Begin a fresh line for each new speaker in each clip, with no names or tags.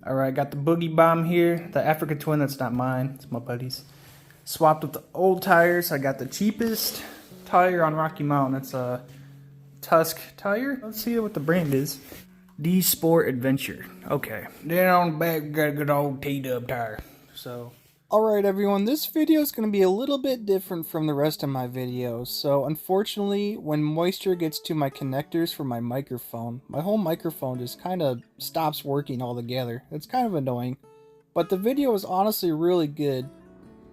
Alright, got the Boogie Bomb here. The Africa Twin, that's not mine. It's my buddy's. Swapped with the old tires. I got the cheapest tire on Rocky Mountain. It's a Tusk tire. Let's see what the brand is. D Sport Adventure. Okay. Then on the back, we got a good old T-Dub tire. So... Alright everyone, this video is going to be a little bit different from the rest of my videos. So unfortunately, when moisture gets to my connectors for my microphone, my whole microphone just kind of stops working altogether. It's kind of annoying. But the video is honestly really good.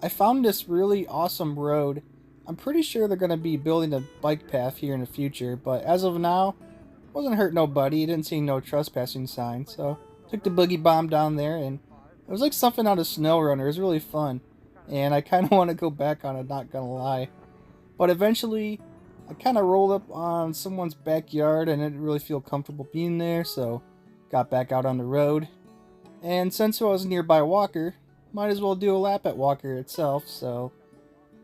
I found this really awesome road. I'm pretty sure they're going to be building a bike path here in the future, but as of now, wasn't hurt nobody. Didn't see no trespassing sign, so took the Boogie Bomb down there, and it was like something out of SnowRunner. It was really fun, and I kind of want to go back on it, not gonna lie. But eventually, I kind of rolled up on someone's backyard and didn't really feel comfortable being there, so got back out on the road. And since I was nearby Walker, might as well do a lap at Walker itself, so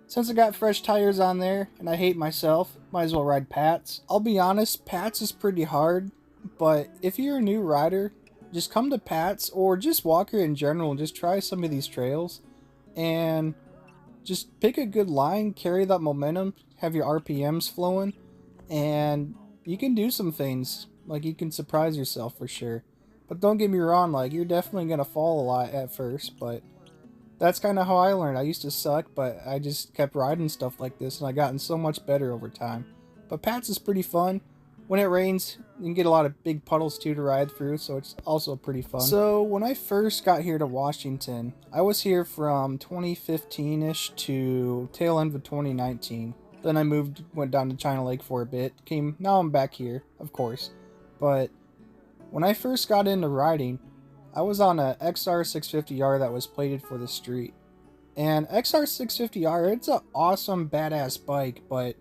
since I got fresh tires on there, and I hate myself, might as well ride Pat's. I'll be honest, Pat's is pretty hard, but if you're a new rider, just come to Pat's or just Walker in general and just try some of these trails and just pick a good line, carry that momentum, have your RPMs flowing, and you can do some things. Like, you can surprise yourself for sure. But don't get me wrong, like, you're definitely gonna fall a lot at first, but that's kind of how I learned. I used to suck, but I just kept riding stuff like this and I gotten so much better over time. But Pat's is pretty fun. When it rains, you can get a lot of big puddles too to ride through, so it's also pretty fun. So when I first got here to Washington, I was here from 2015-ish to tail end of 2019. Then I went down to China Lake for a bit. Now I'm back here, of course. But when I first got into riding, I was on a XR650R that was plated for the street. And XR650R, it's an awesome, badass bike, but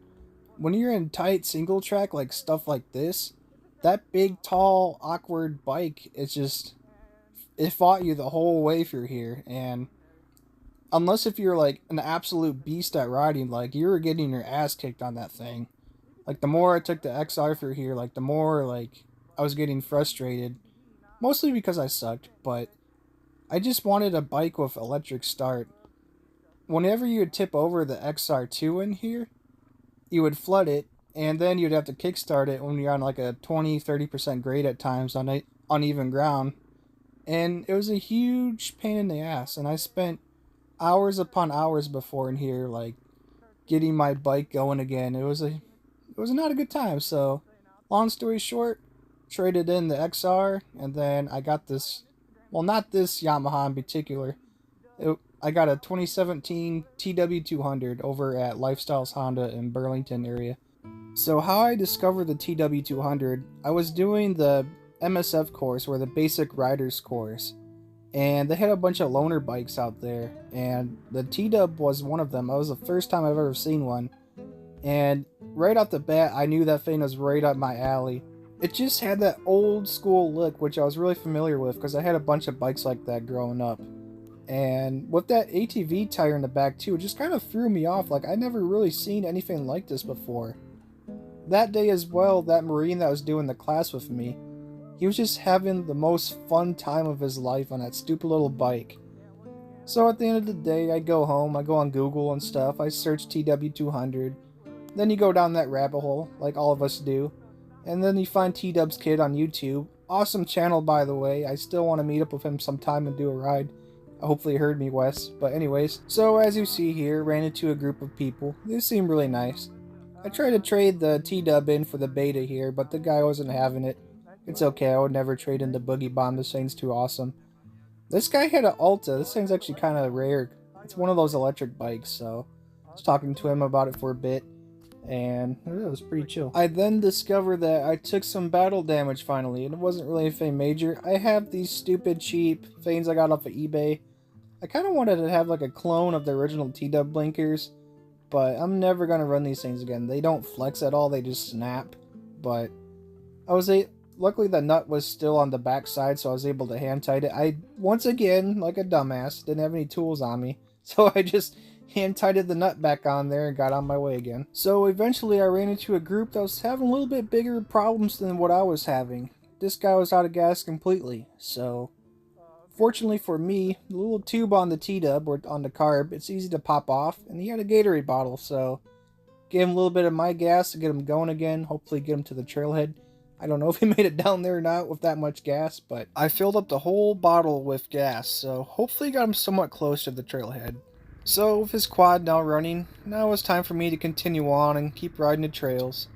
when you're in tight single track, like stuff like this, that big, tall, awkward bike, it fought you the whole way through here. And unless if you're like an absolute beast at riding, like you were getting your ass kicked on that thing. Like the more I took the XR through here, like the more like I was getting frustrated. Mostly because I sucked, but I just wanted a bike with electric start. Whenever you would tip over the XR2 in here, you would flood it, and then you'd have to kickstart it when you're on like a 20-30% grade at times on uneven ground. And it was a huge pain in the ass, and I spent hours upon hours before in here, like, getting my bike going again. It was not a good time, so long story short, traded in the XR, and then I got this, well, not this Yamaha in particular. I got a 2017 TW200 over at Lifestyles Honda in Burlington area. So how I discovered the TW200, I was doing the MSF course, or the Basic Riders course, and they had a bunch of loaner bikes out there, and the T-Dub was one of them. It was the first time I've ever seen one, and right off the bat, I knew that thing was right up my alley. It just had that old school look, which I was really familiar with because I had a bunch of bikes like that growing up. And with that ATV tire in the back too, it just kind of threw me off. Like, I'd never really seen anything like this before. That day as well, that Marine that was doing the class with me, he was just having the most fun time of his life on that stupid little bike. So at the end of the day, I go home, I go on Google and stuff, I search TW200. Then you go down that rabbit hole, like all of us do. And then you find T-Dub's Kid on YouTube. Awesome channel, by the way. I still want to meet up with him sometime and do a ride. Hopefully you heard me, Wes. But anyways, so as you see here, ran into a group of people. They seemed really nice. I tried to trade the T-Dub in for the Beta here, but the guy wasn't having it. It's okay, I would never trade in the Boogie Bomb. This thing's too awesome. This guy had an Alta. This thing's actually kind of rare. It's one of those electric bikes, so I was talking to him about it for a bit, and it was pretty chill. I then discovered that I took some battle damage finally, and it wasn't really anything major. I have these stupid cheap things I got off of eBay. I kind of wanted to have like a clone of the original T-Dub blinkers, but I'm never going to run these things again. They don't flex at all, they just snap. But luckily the nut was still on the back side, so I was able to hand tight it. I, once again, like a dumbass, didn't have any tools on me, so I just hand tighted the nut back on there and got on my way again. So eventually I ran into a group that was having a little bit bigger problems than what I was having. This guy was out of gas completely, so Fortunately for me, the little tube on the T-Dub, or on the carb, it's easy to pop off, and he had a Gatorade bottle, so gave him a little bit of my gas to get him going again, hopefully get him to the trailhead. I don't know if he made it down there or not with that much gas, but I filled up the whole bottle with gas, so hopefully got him somewhat close to the trailhead. So with his quad now running, now it was time for me to continue on and keep riding the trails.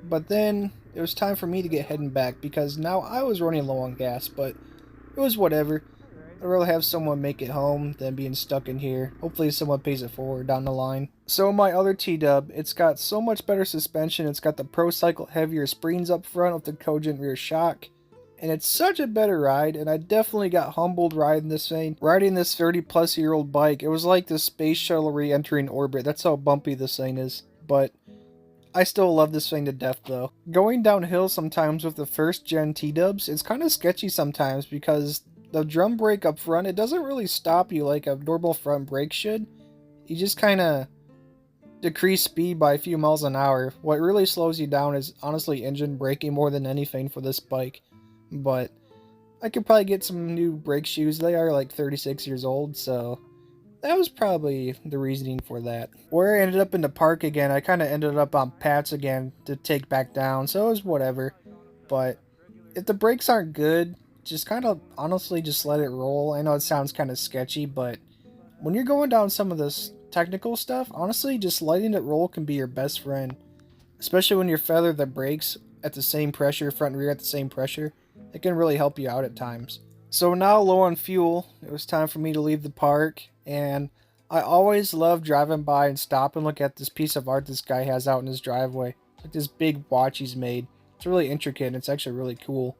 But then it was time for me to get heading back because now I was running low on gas, but it was whatever. I'd rather have someone make it home than being stuck in here. Hopefully someone pays it forward down the line. So my other T-Dub, it's got so much better suspension. It's got the Pro Cycle heavier springs up front with the Cogent rear shock. And it's such a better ride, and I definitely got humbled riding this thing. Riding this 30-plus-year-old bike, it was like the space shuttle re-entering orbit. That's how bumpy this thing is. But I still love this thing to death though. Going downhill sometimes with the first gen T-Dubs, it's kind of sketchy sometimes because the drum brake up front, it doesn't really stop you like a normal front brake should. You just kind of decrease speed by a few miles an hour. What really slows you down is honestly engine braking more than anything for this bike. But I could probably get some new brake shoes. They are like 36 years old, so that was probably the reasoning for that. Where I ended up in the park again, I kind of ended up on Pat's again to take back down, so it was whatever. But if the brakes aren't good, just kind of honestly just let it roll. I know it sounds kind of sketchy, but when you're going down some of this technical stuff, honestly just letting it roll can be your best friend. Especially when you feather the brakes at the same pressure, front and rear at the same pressure. It can really help you out at times. So now low on fuel, it was time for me to leave the park, and I always love driving by and stop and look at this piece of art this guy has out in his driveway. Like this big watch he's made. It's really intricate and it's actually really cool.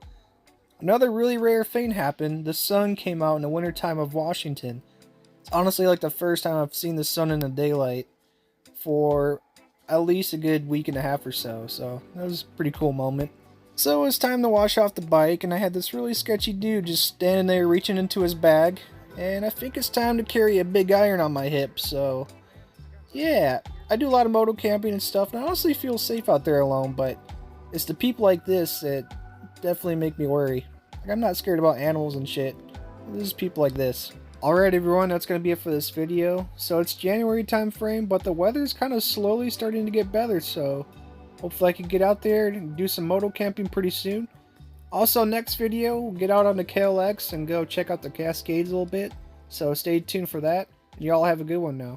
Another really rare thing happened. The sun came out in the wintertime of Washington. It's honestly like the first time I've seen the sun in the daylight for at least a good week and a half or so. So that was a pretty cool moment. So it was time to wash off the bike, and I had this really sketchy dude just standing there reaching into his bag. And I think it's time to carry a big iron on my hip, so yeah. I do a lot of moto camping and stuff, and I honestly feel safe out there alone, but it's the people like this that definitely make me worry. Like, I'm not scared about animals and shit. This is people like this. Alright everyone, that's going to be it for this video. So it's January time frame, but the weather's kind of slowly starting to get better, so hopefully I can get out there and do some moto camping pretty soon. Also, next video, we'll get out on the KLX and go check out the Cascades a little bit. So stay tuned for that. And y'all have a good one now.